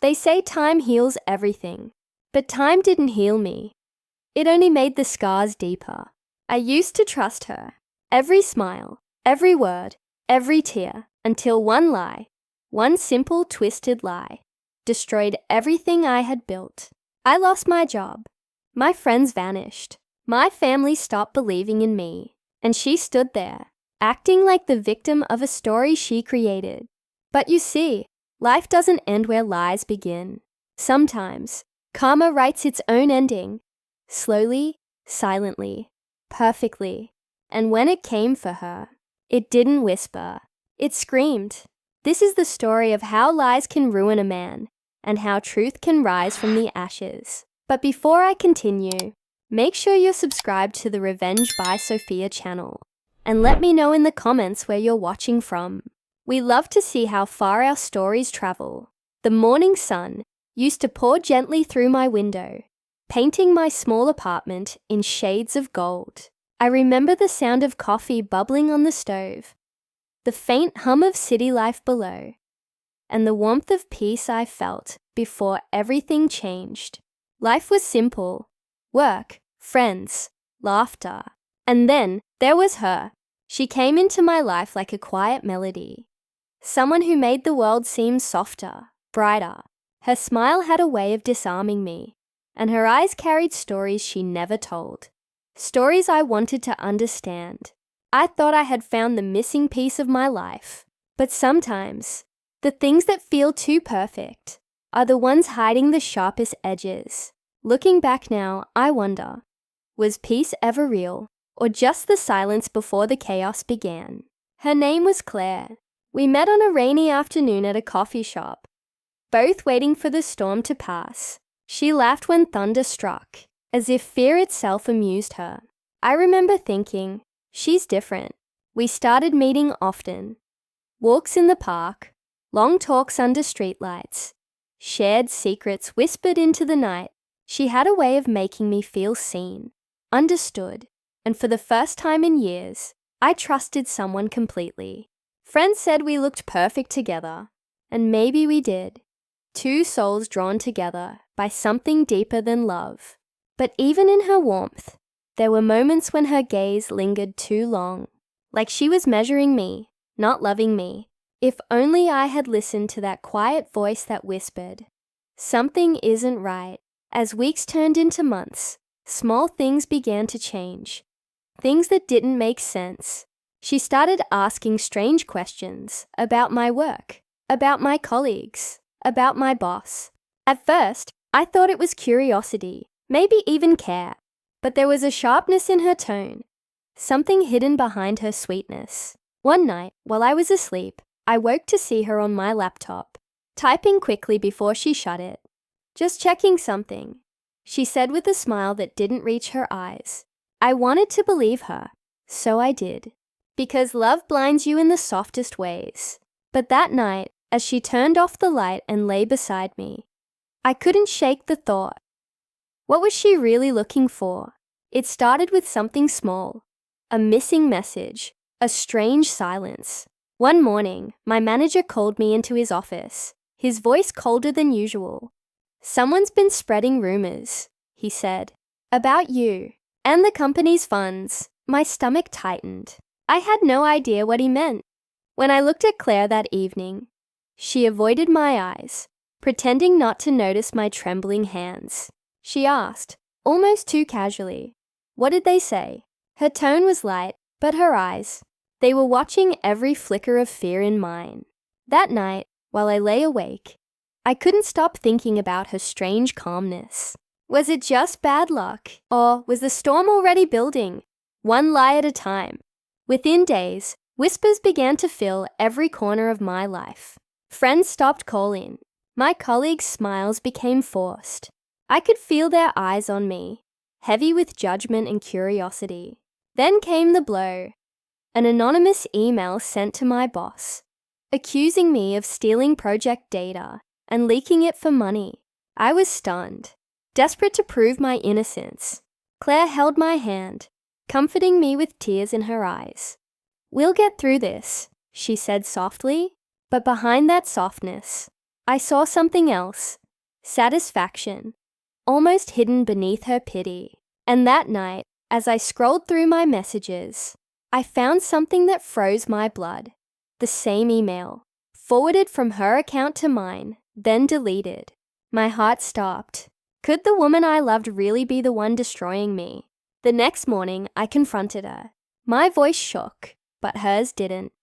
They say time heals everything, but time didn't heal me. It only made the scars deeper. I used to trust her, every smile, every word, every tear, until one lie, one simple twisted lie, destroyed everything I had built. I lost my job. My friends vanished. My family stopped believing in me, and she stood there, acting like the victim of a story she created. But you see, life doesn't end where lies begin. Sometimes, karma writes its own ending, slowly, silently, perfectly. And when it came for her, it didn't whisper. It screamed. This is the story of how lies can ruin a man, and how truth can rise from the ashes. But before I continue, make sure you're subscribed to the Revenge by Sophia channel, and let me know in the comments where you're watching from. We love to see how far our stories travel. The morning sun used to pour gently through my window, painting my small apartment in shades of gold. I remember the sound of coffee bubbling on the stove, the faint hum of city life below, and the warmth of peace I felt before everything changed. Life was simple: work, friends, laughter. And then there was her. She came into my life like a quiet melody, someone who made the world seem softer, brighter. Her smile had a way of disarming me, and her eyes carried stories she never told. Stories I wanted to understand. I thought I had found the missing piece of my life. But sometimes, the things that feel too perfect are the ones hiding the sharpest edges. Looking back now, I wonder, was peace ever real, or just the silence before the chaos began? Her name was Claire. We met on a rainy afternoon at a coffee shop, both waiting for the storm to pass. She laughed when thunder struck, as if fear itself amused her. I remember thinking, she's different. We started meeting often. Walks in the park, long talks under streetlights, shared secrets whispered into the night. She had a way of making me feel seen, understood, and for the first time in years, I trusted someone completely. Friends said we looked perfect together, and maybe we did. Two souls drawn together by something deeper than love. But even in her warmth, there were moments when her gaze lingered too long, like she was measuring me, not loving me. If only I had listened to that quiet voice that whispered, "Something isn't right." As weeks turned into months, small things began to change. Things that didn't make sense. She started asking strange questions about my work, about my colleagues, about my boss. At first, I thought it was curiosity, maybe even care. But there was a sharpness in her tone, something hidden behind her sweetness. One night, while I was asleep, I woke to see her on my laptop, typing quickly before she shut it. "Just checking something," she said with a smile that didn't reach her eyes. I wanted to believe her, so I did, because love blinds you in the softest ways. But that night, as she turned off the light and lay beside me, I couldn't shake the thought. What was she really looking for? It started with something small, a missing message, a strange silence. One morning, my manager called me into his office, his voice colder than usual. "Someone's been spreading rumors," he said, "about you and the company's funds." My stomach tightened. I had no idea what he meant. When I looked at Claire that evening, she avoided my eyes, pretending not to notice my trembling hands. She asked, almost too casually, "What did they say?" Her tone was light, but her eyes, they were watching every flicker of fear in mine. That night, while I lay awake, I couldn't stop thinking about her strange calmness. Was it just bad luck, or was the storm already building, one lie at a time? Within days, whispers began to fill every corner of my life. Friends stopped calling. My colleagues' smiles became forced. I could feel their eyes on me, heavy with judgment and curiosity. Then came the blow. An anonymous email sent to my boss, accusing me of stealing project data and leaking it for money. I was stunned, desperate to prove my innocence. Claire held my hand, comforting me with tears in her eyes. "We'll get through this," she said softly, but behind that softness, I saw something else. Satisfaction, almost hidden beneath her pity. And that night, as I scrolled through my messages, I found something that froze my blood. The same email, forwarded from her account to mine, then deleted. My heart stopped. Could the woman I loved really be the one destroying me? The next morning, I confronted her. My voice shook, but hers didn't.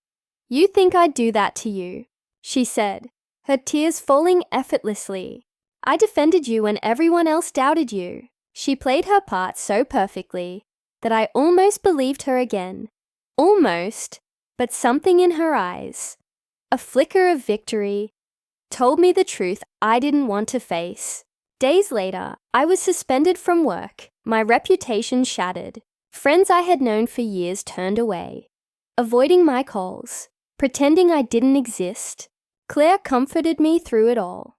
"You think I'd do that to you?" she said, her tears falling effortlessly. "I defended you when everyone else doubted you." She played her part so perfectly that I almost believed her again. Almost, but something in her eyes, a flicker of victory, told me the truth I didn't want to face. Days later, I was suspended from work, my reputation shattered. Friends I had known for years turned away, avoiding my calls, pretending I didn't exist. Claire comforted me through it all,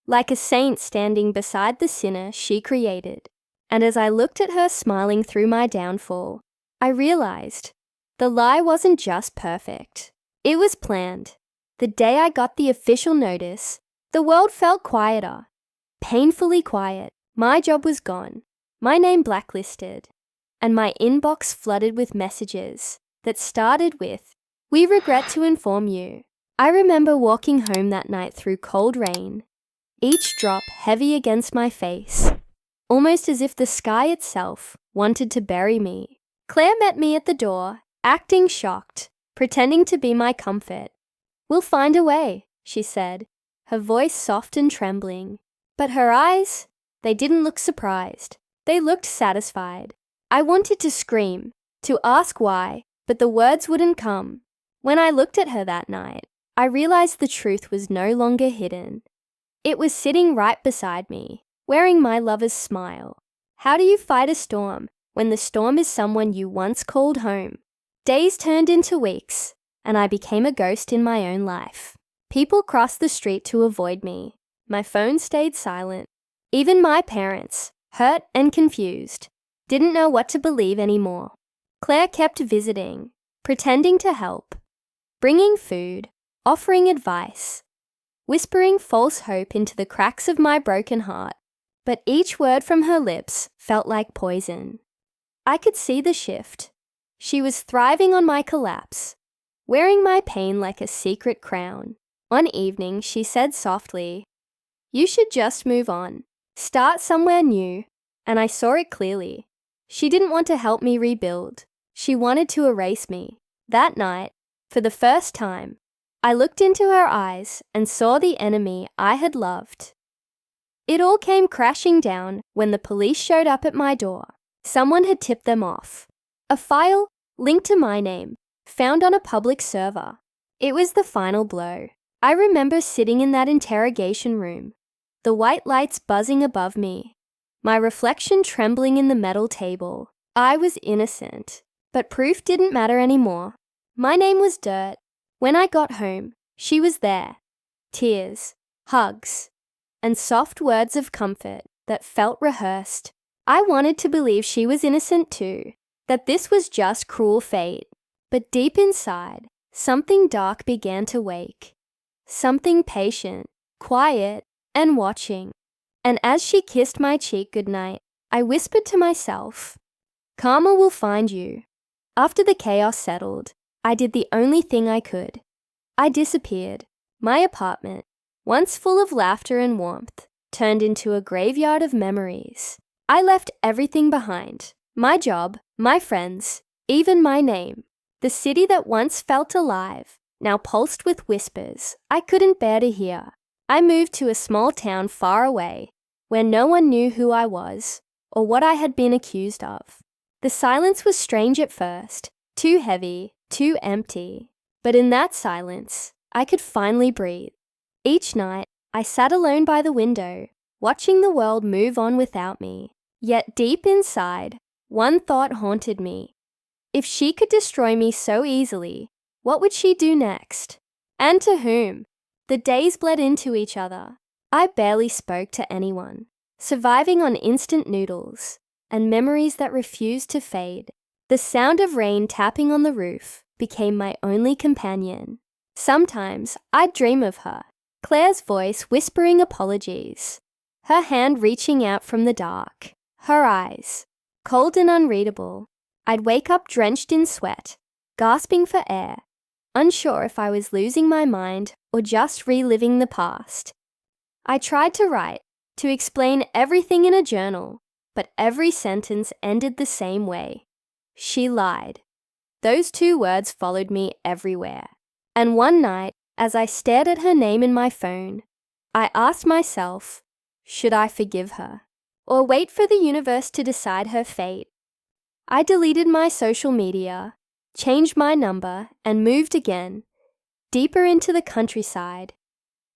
like a saint standing beside the sinner she created. And as I looked at her smiling through my downfall, I realized the lie wasn't just perfect. It was planned. The day I got the official notice, the world felt quieter. Painfully quiet. My job was gone, my name blacklisted, and my inbox flooded with messages that started with, "We regret to inform you." I remember walking home that night through cold rain, each drop heavy against my face, almost as if the sky itself wanted to bury me. Claire met me at the door, acting shocked, pretending to be my comfort. "We'll find a way," she said, her voice soft and trembling. But her eyes, they didn't look surprised. They looked satisfied. I wanted to scream, to ask why, but the words wouldn't come. When I looked at her that night, I realized the truth was no longer hidden. It was sitting right beside me, wearing my lover's smile. How do you fight a storm when the storm is someone you once called home? Days turned into weeks, and I became a ghost in my own life. People crossed the street to avoid me. My phone stayed silent. Even my parents, hurt and confused, didn't know what to believe anymore. Claire kept visiting, pretending to help, bringing food, offering advice, whispering false hope into the cracks of my broken heart. But each word from her lips felt like poison. I could see the shift. She was thriving on my collapse, wearing my pain like a secret crown. One evening, she said softly, "You should just move on. Start somewhere new." And I saw it clearly. She didn't want to help me rebuild. She wanted to erase me. That night, for the first time, I looked into her eyes and saw the enemy I had loved. It all came crashing down when the police showed up at my door. Someone had tipped them off. A file linked to my name, found on a public server. It was the final blow. I remember sitting in that interrogation room, the white lights buzzing above me, my reflection trembling in the metal table. I was innocent, but proof didn't matter anymore. My name was dirt. When I got home, she was there. Tears, hugs, and soft words of comfort that felt rehearsed. I wanted to believe she was innocent too, that this was just cruel fate. But deep inside, something dark began to wake. Something patient, quiet, and watching. And as she kissed my cheek goodnight, I whispered to myself, "Karma will find you." After the chaos settled, I did the only thing I could. I disappeared. My apartment, once full of laughter and warmth, turned into a graveyard of memories. I left everything behind. My job, my friends, even my name. The city that once felt alive, now pulsed with whispers I couldn't bear to hear. I moved to a small town far away, where no one knew who I was or what I had been accused of. The silence was strange at first, too heavy, too empty. But in that silence, I could finally breathe. Each night, I sat alone by the window, watching the world move on without me. Yet deep inside, one thought haunted me. If she could destroy me so easily, what would she do next? And to whom? The days bled into each other. I barely spoke to anyone, surviving on instant noodles and memories that refused to fade. The sound of rain tapping on the roof became my only companion. Sometimes I'd dream of her, Claire's voice whispering apologies, her hand reaching out from the dark, her eyes, cold and unreadable. I'd wake up drenched in sweat, gasping for air, unsure if I was losing my mind or just reliving the past. I tried to write, to explain everything in a journal, but every sentence ended the same way. She lied. Those 2 words followed me everywhere. And one night, as I stared at her name in my phone, I asked myself, should I forgive her? Or wait for the universe to decide her fate? I deleted my social media, changed my number, and moved again, deeper into the countryside,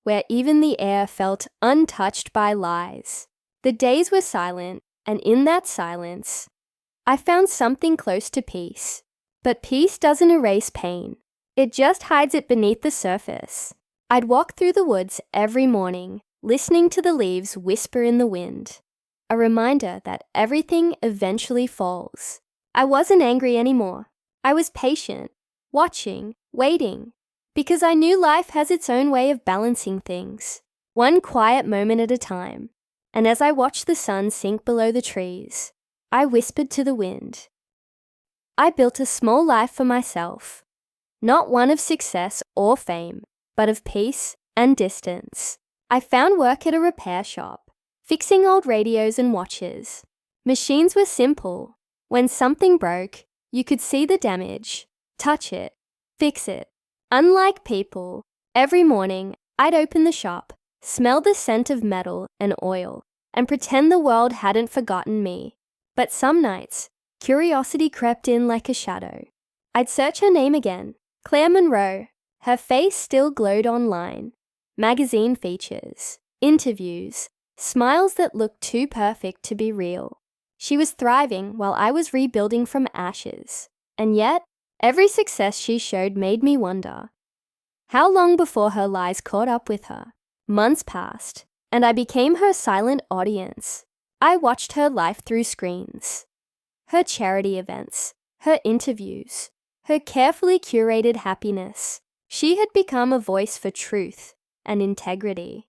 where even the air felt untouched by lies. The days were silent, and in that silence, I found something close to peace. But peace doesn't erase pain. It just hides it beneath the surface. I'd walk through the woods every morning, listening to the leaves whisper in the wind, a reminder that everything eventually falls. I wasn't angry anymore. I was patient, watching, waiting, because I knew life has its own way of balancing things, one quiet moment at a time. And as I watched the sun sink below the trees, I whispered to the wind. I built a small life for myself, not one of success or fame, but of peace and distance. I found work at a repair shop, fixing old radios and watches. Machines were simple. When something broke, you could see the damage, touch it, fix it. Unlike people, every morning I'd open the shop, smell the scent of metal and oil, and pretend the world hadn't forgotten me. But some nights, curiosity crept in like a shadow. I'd search her name again, Claire Monroe. Her face still glowed online. Magazine features, interviews, smiles that looked too perfect to be real. She was thriving while I was rebuilding from ashes. And yet, every success she showed made me wonder. How long before her lies caught up with her? Months passed, and I became her silent audience. I watched her life through screens. Her charity events, her interviews, her carefully curated happiness. She had become a voice for truth and integrity.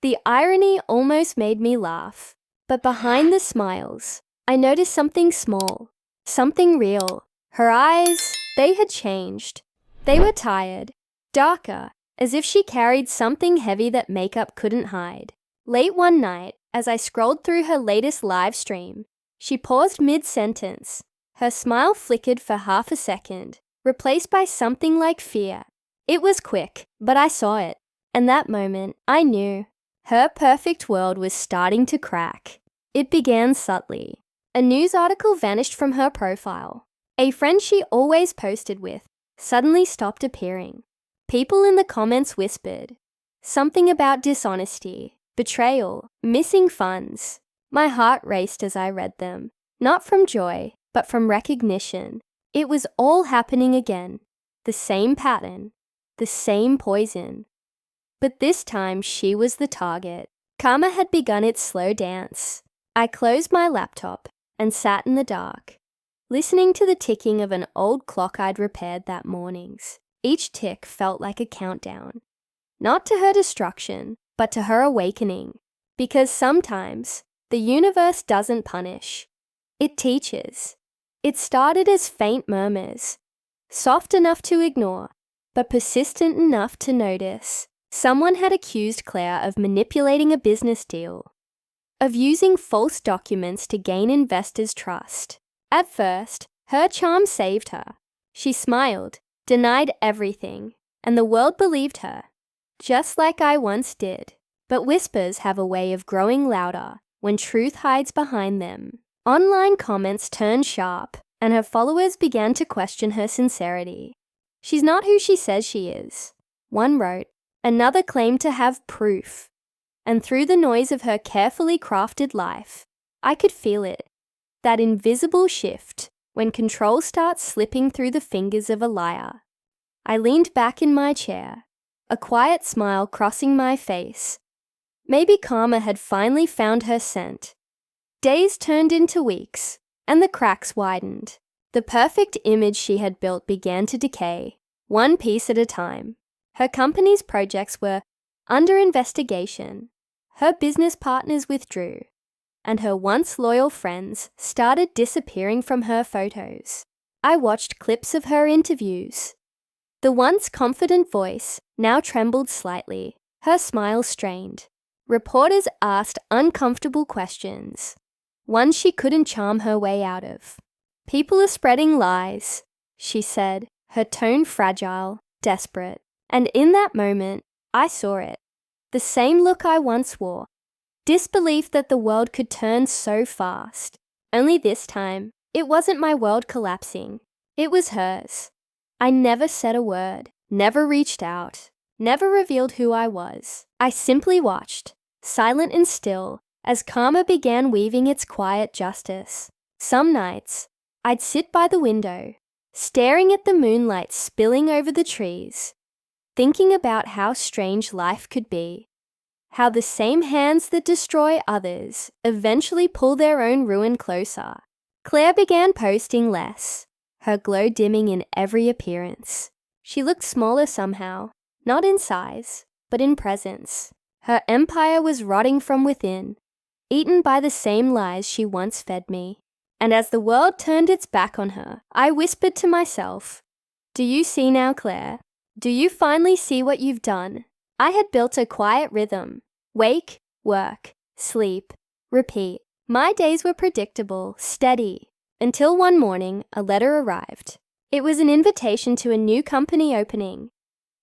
The irony almost made me laugh, but behind the smiles, I noticed something small, something real. Her eyes, they had changed. They were tired, darker, as if she carried something heavy that makeup couldn't hide. Late one night, as I scrolled through her latest live stream, she paused mid-sentence. Her smile flickered for half a second, replaced by something like fear. It was quick, but I saw it. And that moment, I knew. Her perfect world was starting to crack. It began subtly. A news article vanished from her profile. A friend she always posted with suddenly stopped appearing. People in the comments whispered. Something about dishonesty, betrayal, missing funds. My heart raced as I read them. Not from joy, but from recognition. It was all happening again. The same pattern. The same poison. But this time she was the target. Karma had begun its slow dance. I closed my laptop and sat in the dark, listening to the ticking of an old clock I'd repaired that mornings. Each tick felt like a countdown. Not to her destruction, but to her awakening. Because sometimes the universe doesn't punish. It teaches. It started as faint murmurs, soft enough to ignore, but persistent enough to notice. Someone had accused Claire of manipulating a business deal, of using false documents to gain investors' trust. At first, her charm saved her. She smiled, denied everything, and the world believed her, just like I once did. But whispers have a way of growing louder when truth hides behind them. Online comments turned sharp, and her followers began to question her sincerity. She's not who she says she is. One wrote, another claimed to have proof. And through the noise of her carefully crafted life, I could feel it. That invisible shift when control starts slipping through the fingers of a liar. I leaned back in my chair, a quiet smile crossing my face. Maybe karma had finally found her scent. Days turned into weeks, and the cracks widened. The perfect image she had built began to decay, one piece at a time. Her company's projects were under investigation. Her business partners withdrew, and her once loyal friends started disappearing from her photos. I watched clips of her interviews. The once confident voice now trembled slightly, her smile strained. Reporters asked uncomfortable questions, ones she couldn't charm her way out of. "People are spreading lies," she said, her tone fragile, desperate. And in that moment, I saw it. The same look I once wore. Disbelief that the world could turn so fast. Only this time, it wasn't my world collapsing. It was hers. I never said a word, never reached out, never revealed who I was. I simply watched, silent and still, as karma began weaving its quiet justice. Some nights, I'd sit by the window, staring at the moonlight spilling over the trees, thinking about how strange life could be, how the same hands that destroy others eventually pull their own ruin closer. Claire began posting less, her glow dimming in every appearance. She looked smaller somehow, not in size, but in presence. Her empire was rotting from within, eaten by the same lies she once fed me. And as the world turned its back on her, I whispered to myself, "Do you see now, Claire? Do you finally see what you've done?" I had built a quiet rhythm. Wake, work, sleep, repeat. My days were predictable, steady, until one morning a letter arrived. It was an invitation to a new company opening,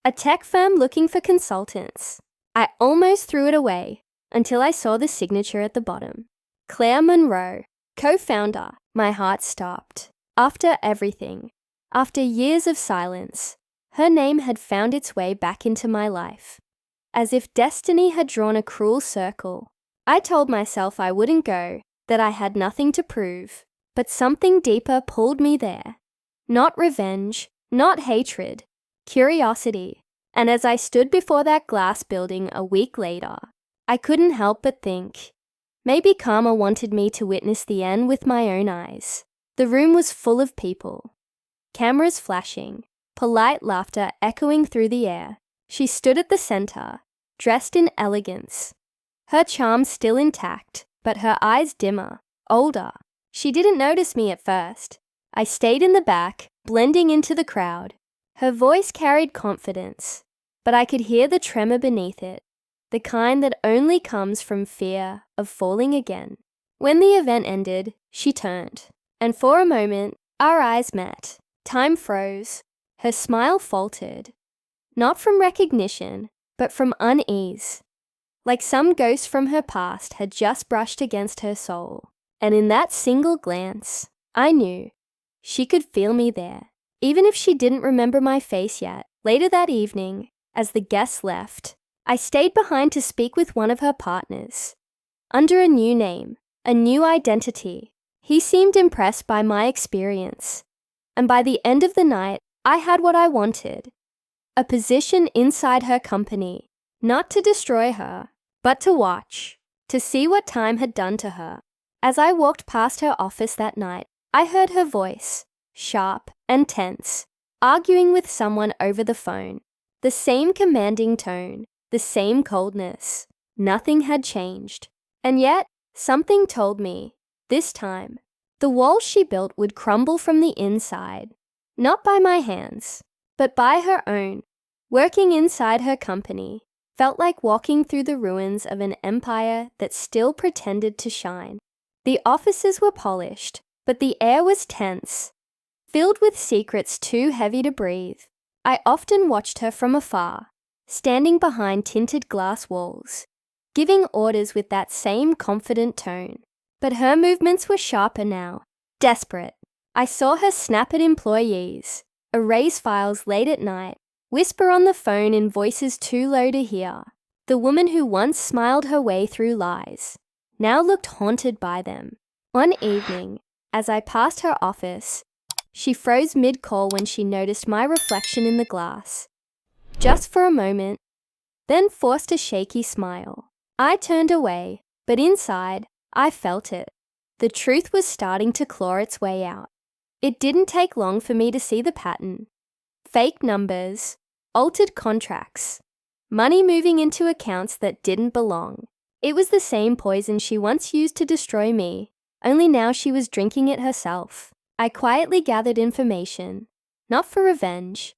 a tech firm looking for consultants. I almost threw it away until I saw the signature at the bottom. Claire Monroe, co-founder. My heart stopped. After everything, after years of silence, her name had found its way back into my life. As if destiny had drawn a cruel circle. I told myself I wouldn't go, that I had nothing to prove, but something deeper pulled me there. Not revenge, not hatred, curiosity. And as I stood before that glass building a week later, I couldn't help but think, maybe karma wanted me to witness the end with my own eyes. The room was full of people, cameras flashing, polite laughter echoing through the air. She stood at the center, dressed in elegance, her charm still intact, but her eyes dimmer, older. She didn't notice me at first. I stayed in the back, blending into the crowd. Her voice carried confidence, but I could hear the tremor beneath it, the kind that only comes from fear of falling again. When the event ended, she turned, and for a moment, our eyes met. Time froze. Her smile faltered, not from recognition, but from unease, like some ghost from her past had just brushed against her soul. And in that single glance, I knew she could feel me there, even if she didn't remember my face yet. Later that evening, as the guests left, I stayed behind to speak with one of her partners. Under a new name, a new identity, he seemed impressed by my experience. And by the end of the night, I had what I wanted. A position inside her company, not to destroy her, but to watch, to see what time had done to her. As I walked past her office that night, I heard her voice, sharp and tense, arguing with someone over the phone. The same commanding tone, the same coldness. Nothing had changed. And yet, something told me, this time, the walls she built would crumble from the inside. Not by my hands, but by her own. Working inside her company felt like walking through the ruins of an empire that still pretended to shine. The offices were polished, but the air was tense, filled with secrets too heavy to breathe. I often watched her from afar, standing behind tinted glass walls, giving orders with that same confident tone. But her movements were sharper now, desperate. I saw her snap at employees, erase files late at night, whisper on the phone in voices too low to hear. The woman who once smiled her way through lies now looked haunted by them. One evening, as I passed her office, she froze mid-call when she noticed my reflection in the glass. Just for a moment, then forced a shaky smile. I turned away, but inside, I felt it. The truth was starting to claw its way out. It didn't take long for me to see the pattern. Fake numbers, altered contracts, Money moving into accounts that didn't belong. It was the same poison she once used to destroy me, only now she was drinking it herself. I quietly gathered information, not for revenge,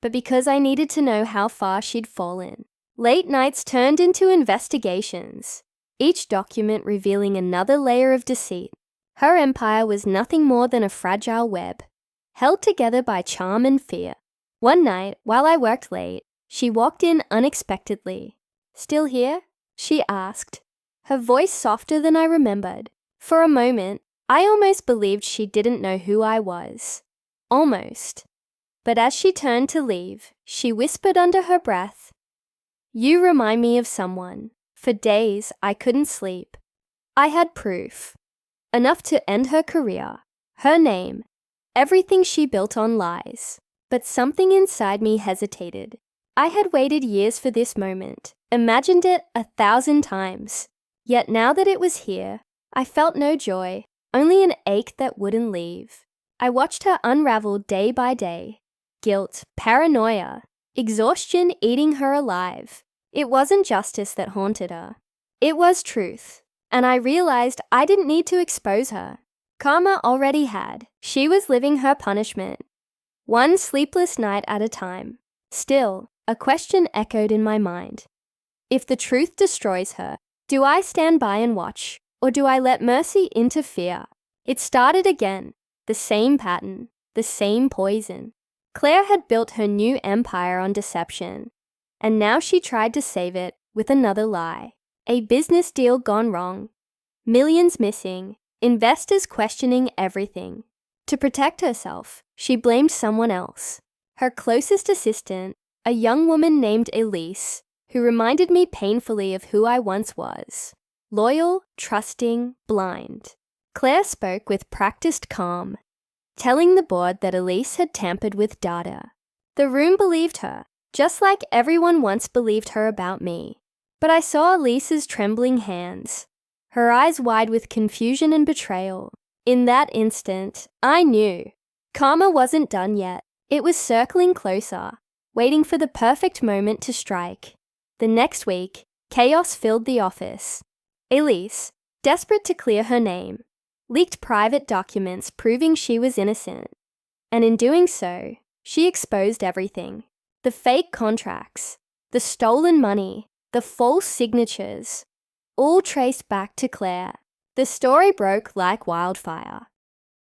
but because I needed to know how far she'd fallen. Late nights turned into investigations, each document revealing another layer of deceit. Her empire was nothing more than a fragile web, held together by charm and fear. One night, while I worked late, she walked in unexpectedly. "Still here?" she asked, her voice softer than I remembered. For a moment, I almost believed she didn't know who I was. Almost. But as she turned to leave, she whispered under her breath, "You remind me of someone." For days, I couldn't sleep. I had proof. Enough to end her career, her name, everything she built on lies. But something inside me hesitated. I had waited years for this moment, imagined it 1,000 times. Yet now that it was here, I felt no joy, only an ache that wouldn't leave. I watched her unravel day by day. Guilt, paranoia, exhaustion eating her alive. It wasn't justice that haunted her. It was truth. And I realized I didn't need to expose her. Karma already had. She was living her punishment, one sleepless night at a time. Still, a question echoed in my mind. If the truth destroys her, do I stand by and watch, or do I let mercy interfere? It started again, the same pattern, the same poison. Claire had built her new empire on deception, and now she tried to save it with another lie. A business deal gone wrong, millions missing, investors questioning everything. To protect herself, she blamed someone else. Her closest assistant, a young woman named Elise, who reminded me painfully of who I once was. Loyal, trusting, blind. Claire spoke with practiced calm, telling the board that Elise had tampered with data. The room believed her, just like everyone once believed her about me. But I saw Elise's trembling hands, her eyes wide with confusion and betrayal. In that instant, I knew. Karma wasn't done yet. It was circling closer, waiting for the perfect moment to strike. The next week, chaos filled the office. Elise, desperate to clear her name, leaked private documents proving she was innocent. And in doing so, she exposed everything. The fake contracts, the stolen money, the false signatures, all traced back to Claire. The story broke like wildfire.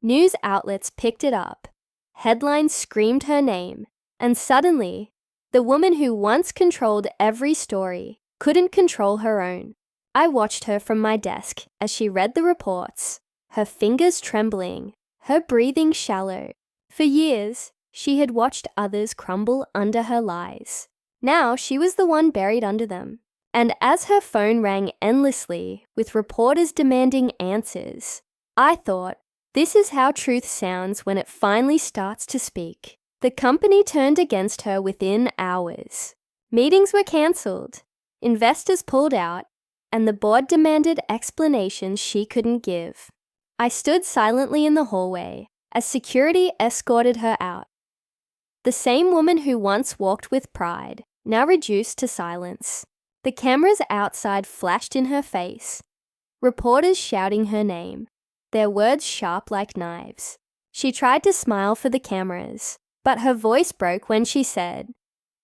News outlets picked it up. Headlines screamed her name. And suddenly, the woman who once controlled every story couldn't control her own. I watched her from my desk as she read the reports, her fingers trembling, her breathing shallow. For years, she had watched others crumble under her lies. Now she was the one buried under them. And as her phone rang endlessly, with reporters demanding answers, I thought, this is how truth sounds when it finally starts to speak. The company turned against her within hours. Meetings were cancelled, investors pulled out, and the board demanded explanations she couldn't give. I stood silently in the hallway as security escorted her out. The same woman who once walked with pride, now reduced to silence. The cameras outside flashed in her face, reporters shouting her name, their words sharp like knives. She tried to smile for the cameras, but her voice broke when she said,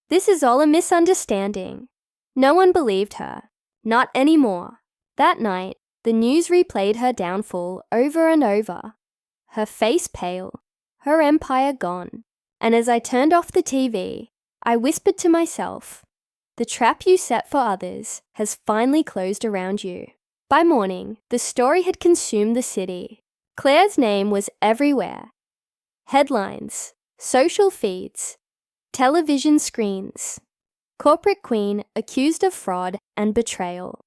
"This is all a misunderstanding." No one believed her. Not anymore. That night, the news replayed her downfall over and over. Her face pale, her empire gone. And as I turned off the TV, I whispered to myself, the trap you set for others has finally closed around you. By morning, the story had consumed the city. Claire's name was everywhere. Headlines, social feeds, television screens. Corporate queen accused of fraud and betrayal.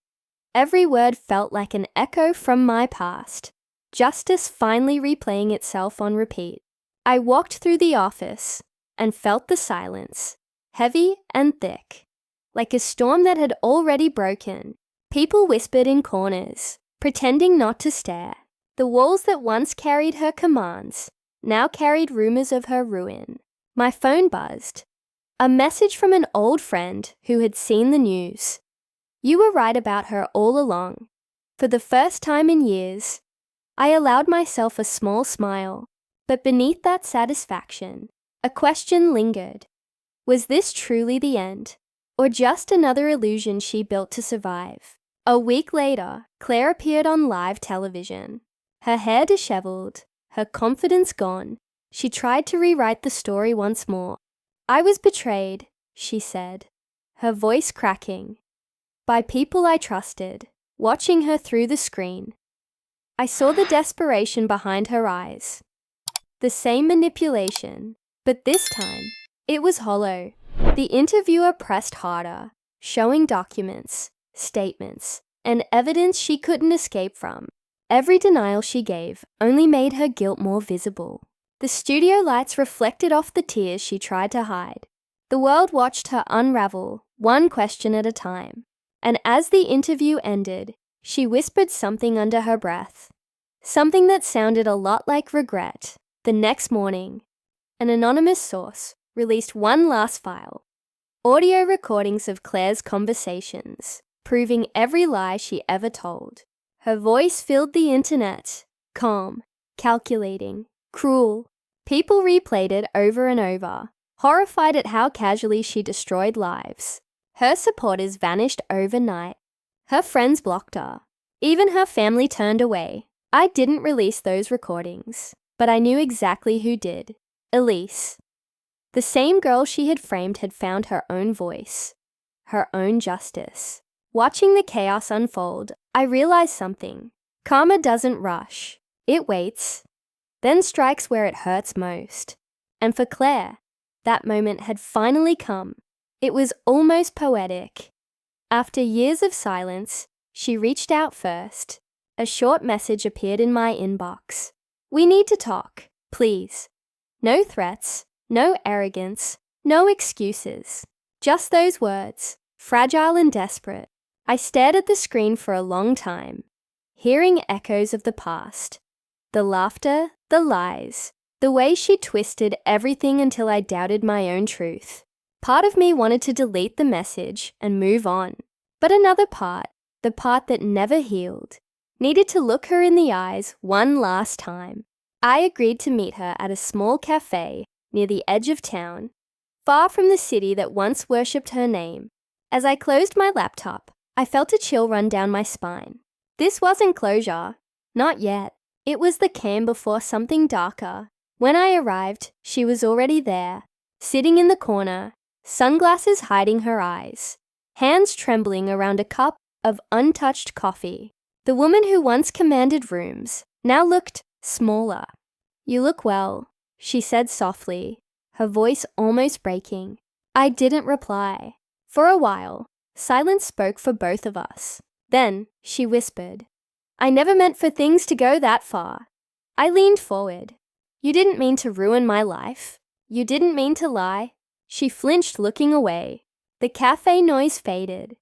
Every word felt like an echo from my past. Justice finally replaying itself on repeat. I walked through the office and felt the silence, heavy and thick. Like a storm that had already broken, people whispered in corners, pretending not to stare. The walls that once carried her commands now carried rumors of her ruin. My phone buzzed. A message from an old friend who had seen the news. You were right about her all along. For the first time in years, I allowed myself a small smile, but beneath that satisfaction, a question lingered. Was this truly the end, or just another illusion she built to survive? A week later, Claire appeared on live television. Her hair disheveled, her confidence gone. She tried to rewrite the story once more. I was betrayed, she said, her voice cracking, by people I trusted, watching her through the screen. I saw the desperation behind her eyes. The same manipulation, but this time, it was hollow. The interviewer pressed harder, showing documents, statements, and evidence she couldn't escape from. Every denial she gave only made her guilt more visible. The studio lights reflected off the tears she tried to hide. The world watched her unravel, one question at a time. And as the interview ended, she whispered something under her breath. Something that sounded a lot like regret. The next morning, an anonymous source released one last file. Audio recordings of Claire's conversations, proving every lie she ever told. Her voice filled the internet. Calm, calculating, cruel. People replayed it over and over, horrified at how casually she destroyed lives. Her supporters vanished overnight. Her friends blocked her. Even her family turned away. I didn't release those recordings, but I knew exactly who did. Elise. The same girl she had framed had found her own voice, her own justice. Watching the chaos unfold, I realized something. Karma doesn't rush. It waits, then strikes where it hurts most. And for Claire, that moment had finally come. It was almost poetic. After years of silence, she reached out first. A short message appeared in my inbox. We need to talk, please. No threats, no arrogance, no excuses. Just those words, fragile and desperate. I stared at the screen for a long time, hearing echoes of the past. The laughter, the lies, the way she twisted everything until I doubted my own truth. Part of me wanted to delete the message and move on. But another part, the part that never healed, needed to look her in the eyes one last time. I agreed to meet her at a small cafe near the edge of town, far from the city that once worshipped her name. As I closed my laptop, I felt a chill run down my spine. This wasn't closure. Not yet. It was the calm before something darker. When I arrived, she was already there, sitting in the corner, sunglasses hiding her eyes, hands trembling around a cup of untouched coffee. The woman who once commanded rooms now looked smaller. You look well, she said softly, her voice almost breaking. I didn't reply. For a while, silence spoke for both of us. Then she whispered, I never meant for things to go that far. I leaned forward. You didn't mean to ruin my life. You didn't mean to lie. She flinched, looking away. The cafe noise faded.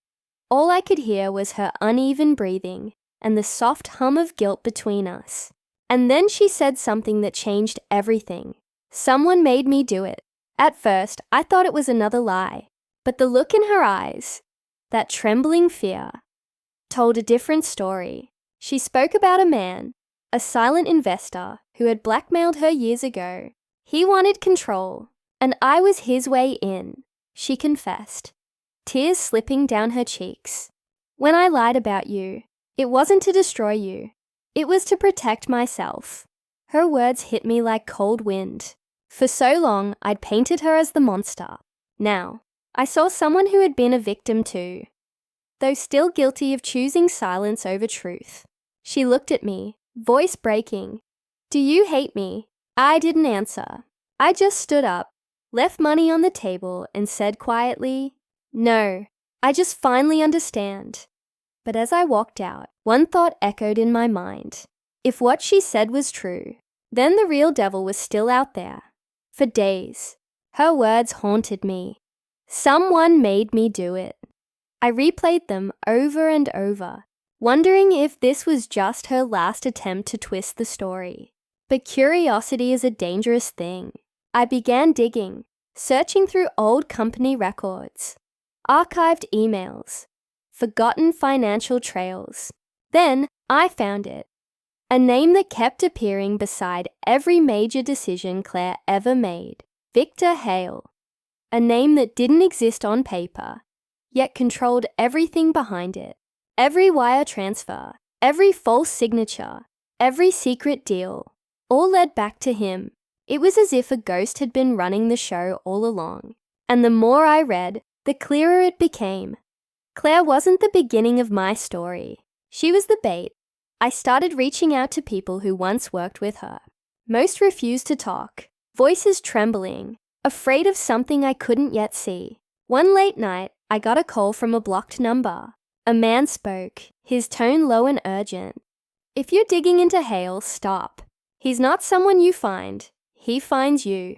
All I could hear was her uneven breathing and the soft hum of guilt between us. And then she said something that changed everything. Someone made me do it. At first, I thought it was another lie, but the look in her eyes, that trembling fear, told a different story. She spoke about a man, a silent investor who had blackmailed her years ago. He wanted control, and I was his way in, she confessed, tears slipping down her cheeks. When I lied about you, it wasn't to destroy you. It was to protect myself. Her words hit me like cold wind. For so long, I'd painted her as the monster. Now, I saw someone who had been a victim too, though still guilty of choosing silence over truth. She looked at me, voice breaking. Do you hate me? I didn't answer. I just stood up, left money on the table, and said quietly, No, I just finally understand. But as I walked out, one thought echoed in my mind. If what she said was true, then the real devil was still out there. For days, her words haunted me. Someone made me do it. I replayed them over and over, wondering if this was just her last attempt to twist the story. But curiosity is a dangerous thing. I began digging, searching through old company records, archived emails, forgotten financial trails. Then I found it. A name that kept appearing beside every major decision Claire ever made. Victor Hale. A name that didn't exist on paper, yet controlled everything behind it. Every wire transfer, every false signature, every secret deal, all led back to him. It was as if a ghost had been running the show all along. And the more I read, the clearer it became. Claire wasn't the beginning of my story. She was the bait. I started reaching out to people who once worked with her. Most refused to talk, voices trembling, afraid of something I couldn't yet see. One late night, I got a call from a blocked number. A man spoke, his tone low and urgent. "If you're digging into Hale, stop. He's not someone you find. He finds you."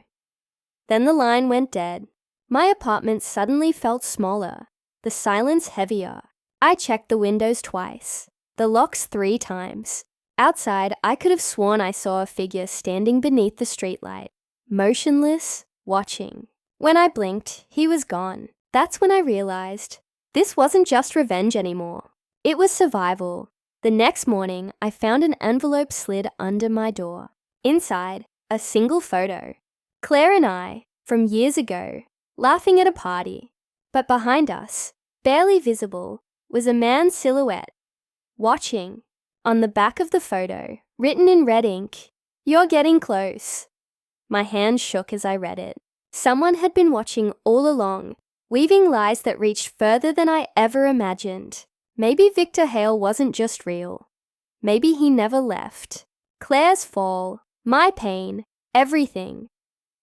Then the line went dead. My apartment suddenly felt smaller, the silence heavier. I checked the windows twice, the locks 3 times. Outside, I could have sworn I saw a figure standing beneath the streetlight, motionless, watching. When I blinked, he was gone. That's when I realized this wasn't just revenge anymore. It was survival. The next morning, I found an envelope slid under my door. Inside, a single photo. Claire and I, from years ago, laughing at a party. But behind us, barely visible, was a man's silhouette, watching. On the back of the photo, written in red ink, "You're getting close." My hand shook as I read it. Someone had been watching all along, weaving lies that reached further than I ever imagined. Maybe Victor Hale wasn't just real. Maybe he never left. Claire's fall, my pain, everything.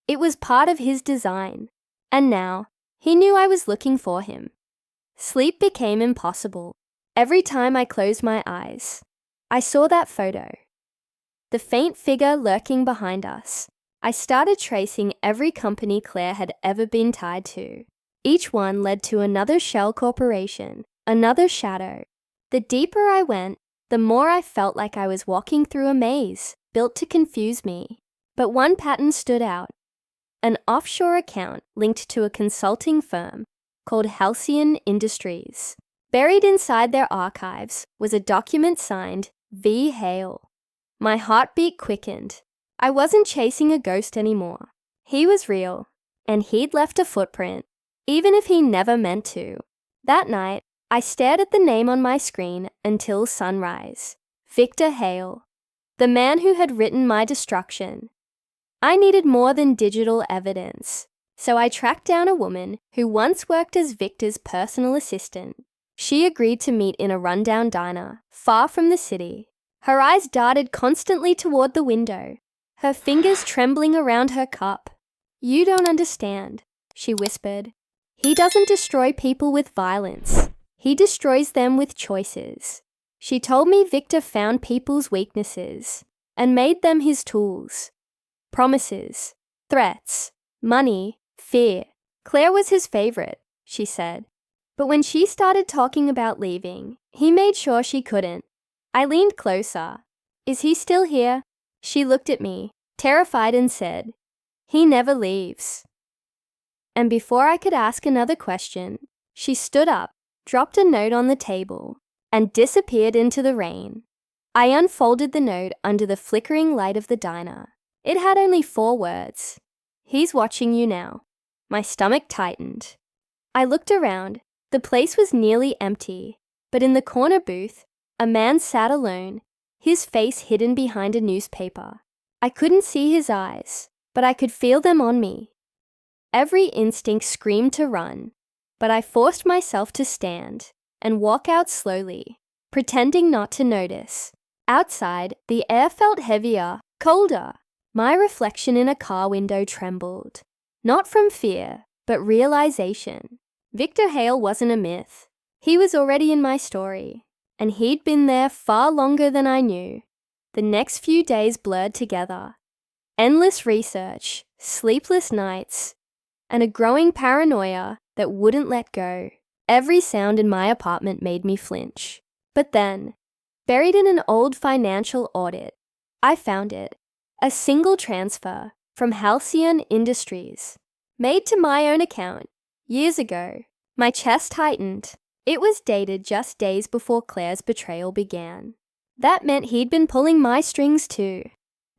It was part of his design. And now, he knew I was looking for him. Sleep became impossible. Every time I closed my eyes, I saw that photo. The faint figure lurking behind us. I started tracing every company Claire had ever been tied to. Each one led to another shell corporation, another shadow. The deeper I went, the more I felt like I was walking through a maze built to confuse me. But one pattern stood out. An offshore account linked to a consulting firm called Halcyon Industries. Buried inside their archives was a document signed V. Hale. My heartbeat quickened. I wasn't chasing a ghost anymore. He was real, and he'd left a footprint, even if he never meant to. That night, I stared at the name on my screen until sunrise. Victor Hale, the man who had written my destruction. I needed more than digital evidence, so I tracked down a woman who once worked as Victor's personal assistant. She agreed to meet in a rundown diner, far from the city. Her eyes darted constantly toward the window, her fingers trembling around her cup. "You don't understand," she whispered. "He doesn't destroy people with violence. He destroys them with choices." She told me Victor found people's weaknesses and made them his tools. Promises, threats, money, fear. Claire was his favorite, she said. But when she started talking about leaving, he made sure she couldn't. I leaned closer. "Is he still here?" She looked at me, terrified, and said, "He never leaves." And before I could ask another question, she stood up, dropped a note on the table, and disappeared into the rain. I unfolded the note under the flickering light of the diner. It had only 4 words. "He's watching you now." My stomach tightened. I looked around. The place was nearly empty, but in the corner booth, a man sat alone, his face hidden behind a newspaper. I couldn't see his eyes, but I could feel them on me. Every instinct screamed to run, but I forced myself to stand and walk out slowly, pretending not to notice. Outside, the air felt heavier, colder. My reflection in a car window trembled. Not from fear, but realization. Victor Hale wasn't a myth. He was already in my story, and he'd been there far longer than I knew. The next few days blurred together. Endless research, sleepless nights, and a growing paranoia that wouldn't let go. Every sound in my apartment made me flinch. But then, buried in an old financial audit, I found it. A single transfer from Halcyon Industries. Made to my own account. Years ago. My chest tightened. It was dated just days before Claire's betrayal began. That meant he'd been pulling my strings too.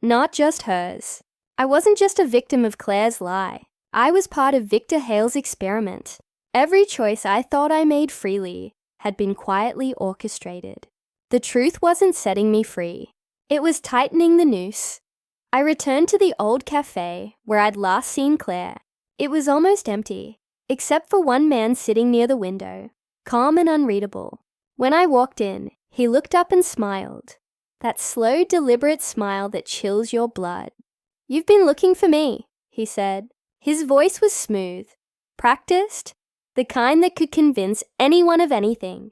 Not just hers. I wasn't just a victim of Claire's lie. I was part of Victor Hale's experiment. Every choice I thought I made freely had been quietly orchestrated. The truth wasn't setting me free. It was tightening the noose. I returned to the old cafe where I'd last seen Claire. It was almost empty, except for one man sitting near the window, calm and unreadable. When I walked in, he looked up and smiled. That slow, deliberate smile that chills your blood. "You've been looking for me," he said. His voice was smooth, practiced, the kind that could convince anyone of anything.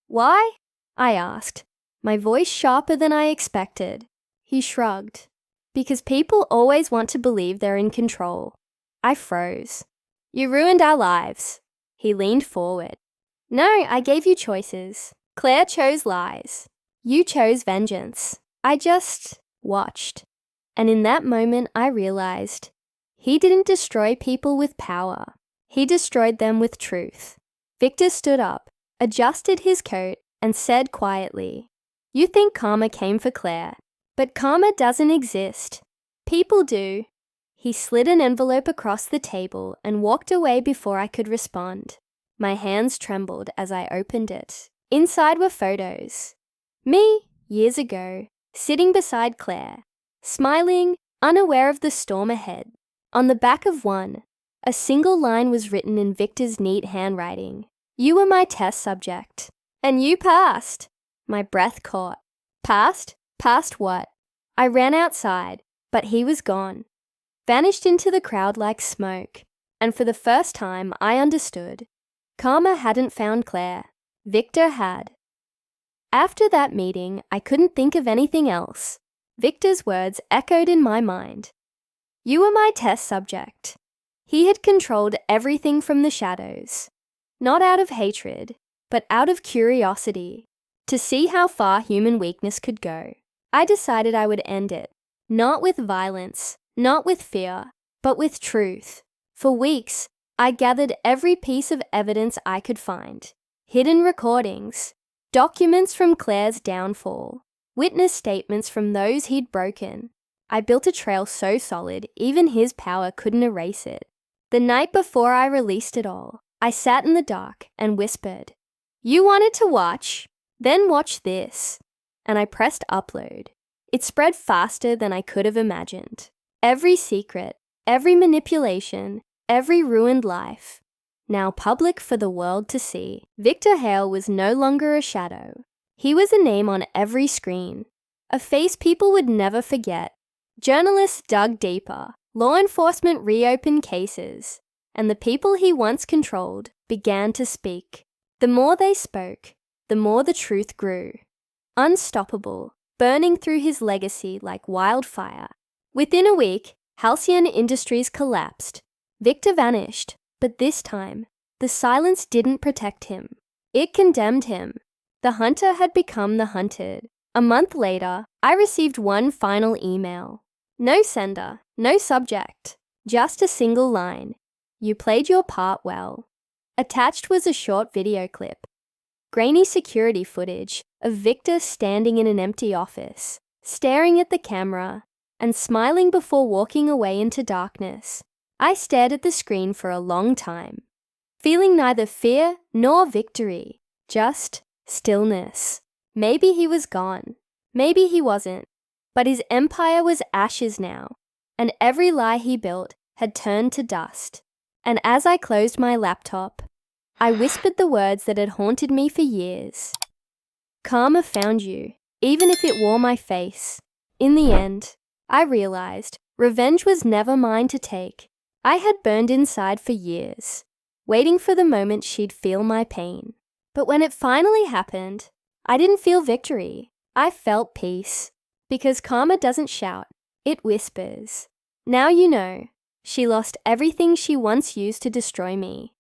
"Why?" I asked, my voice sharper than I expected. He shrugged. "Because people always want to believe they're in control." I froze. "You ruined our lives." He leaned forward. "No, I gave you choices. Claire chose lies. You chose vengeance. I just watched." And in that moment, I realized he didn't destroy people with power. He destroyed them with truth. Victor stood up, adjusted his coat, and said quietly, "You think karma came for Claire, but karma doesn't exist. People do." He slid an envelope across the table and walked away before I could respond. My hands trembled as I opened it. Inside were photos. Me, years ago, sitting beside Claire, smiling, unaware of the storm ahead. On the back of one, a single line was written in Victor's neat handwriting. "You were my test subject. And you passed." My breath caught. Passed? Passed what? I ran outside, but he was gone. Vanished into the crowd like smoke. And for the first time, I understood. Karma hadn't found Claire. Victor had. After that meeting, I couldn't think of anything else. Victor's words echoed in my mind. You were my test subject. He had controlled everything from the shadows. Not out of hatred, but out of curiosity. To see how far human weakness could go. I decided I would end it. Not with violence, not with fear, but with truth. For weeks, I gathered every piece of evidence I could find. Hidden recordings, documents from Claire's downfall, witness statements from those he'd broken. I built a trail so solid, even his power couldn't erase it. The night before I released it all, I sat in the dark and whispered, "You wanted to watch? Then watch this." And I pressed upload. It spread faster than I could have imagined. Every secret, every manipulation, every ruined life. Now public for the world to see. Victor Hale was no longer a shadow. He was a name on every screen. A face people would never forget. Journalists dug deeper. Law enforcement reopened cases. And the people he once controlled began to speak. The more they spoke, the more the truth grew. Unstoppable, burning through his legacy like wildfire. Within a week, Halcyon Industries collapsed. Victor vanished, but this time, the silence didn't protect him. It condemned him. The hunter had become the hunted. A month later, I received one final email. No sender, no subject, just a single line. You played your part well. Attached was a short video clip. Grainy security footage of Victor standing in an empty office, staring at the camera, and smiling before walking away into darkness. I stared at the screen for a long time, feeling neither fear nor victory, just stillness. Maybe he was gone. Maybe he wasn't. But his empire was ashes now, and every lie he built had turned to dust. And as I closed my laptop, I whispered the words that had haunted me for years. Karma found you, even if it wore my face. In the end, I realized revenge was never mine to take. I had burned inside for years, waiting for the moment she'd feel my pain. But when it finally happened, I didn't feel victory. I felt peace. Because karma doesn't shout, it whispers. Now you know, she lost everything she once used to destroy me.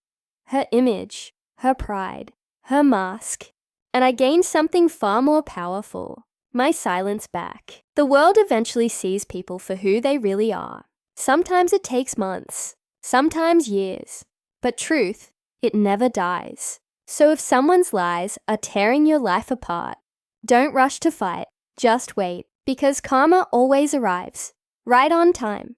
Her image, her pride, her mask. And I gained something far more powerful, my silence back. The world eventually sees people for who they really are. Sometimes it takes months, sometimes years. But truth, it never dies. So if someone's lies are tearing your life apart, don't rush to fight, just wait, because karma always arrives, right on time.